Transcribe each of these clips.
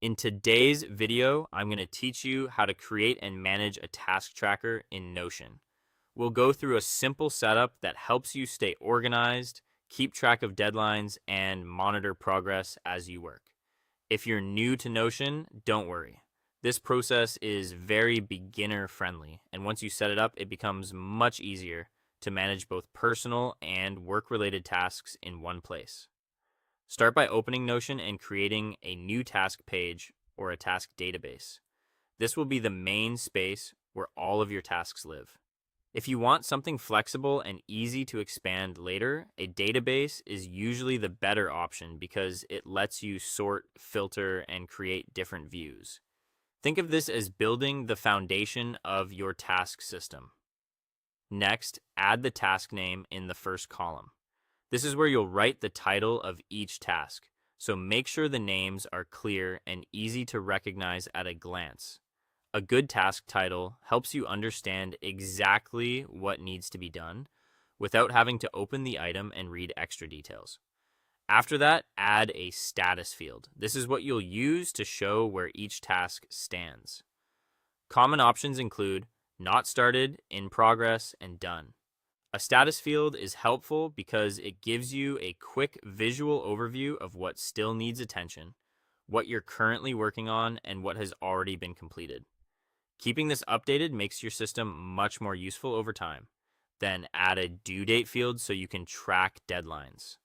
In today's video, I'm going to teach you how to create and manage a task tracker in Notion. We'll go through a simple setup that helps you stay organized, keep track of deadlines, and monitor progress as you work. If you're new to Notion, don't worry. This process is very beginner friendly, and once you set it up, it becomes much easier to manage both personal and work related tasks in one place. Start by opening Notion and creating a new task page or a task database. This will be the main space where all of your tasks live. If you want something flexible and easy to expand later, a database is usually the better option because it lets you sort, filter, and create different views. Think of this as building the foundation of your task system. Next, add the task name in the first column. This is where you'll write the title of each task, so make sure the names are clear and easy to recognize at a glance. A good task title helps you understand exactly what needs to be done without having to open the item and read extra details. After that, add a status field. This is what you'll use to show where each task stands. Common options include not started, in progress, and done. A status field is helpful because it gives you a quick visual overview of what still needs attention, what you're currently working on, and what has already been completed. Keeping this updated makes your system much more useful over time. Then add a due date field so you can track deadlines.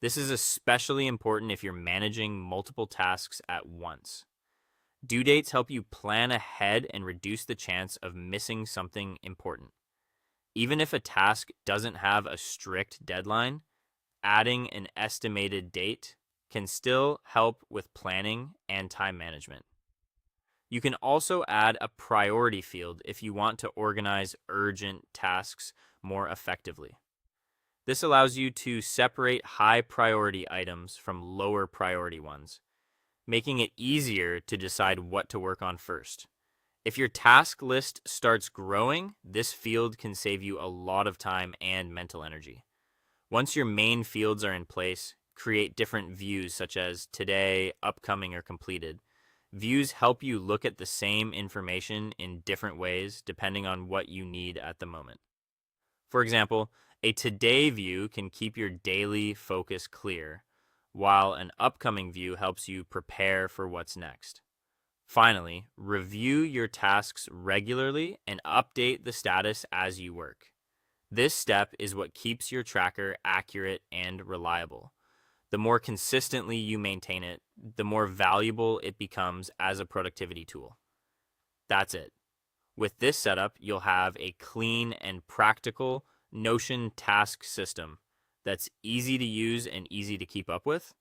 This is especially important if you're managing multiple tasks at once. Due dates help you plan ahead and reduce the chance of missing something important. Even if a task doesn't have a strict deadline, adding an estimated date can still help with planning and time management. You can also add a priority field if you want to organize urgent tasks more effectively. This allows you to separate high priority items from lower priority ones, making it easier to decide what to work on first. If your task list starts growing, this field can save you a lot of time and mental energy. Once your main fields are in place, create different views such as today, upcoming, or completed. Views help you look at the same information in different ways depending on what you need at the moment. For example, a today view can keep your daily focus clear, while an upcoming view helps you prepare for what's next. Finally, review your tasks regularly and update the status as you work. This step is what keeps your tracker accurate and reliable. The more consistently you maintain it, the more valuable it becomes as a productivity tool. That's it. With this setup, you'll have a clean and practical Notion task system that's easy to use and easy to keep up with.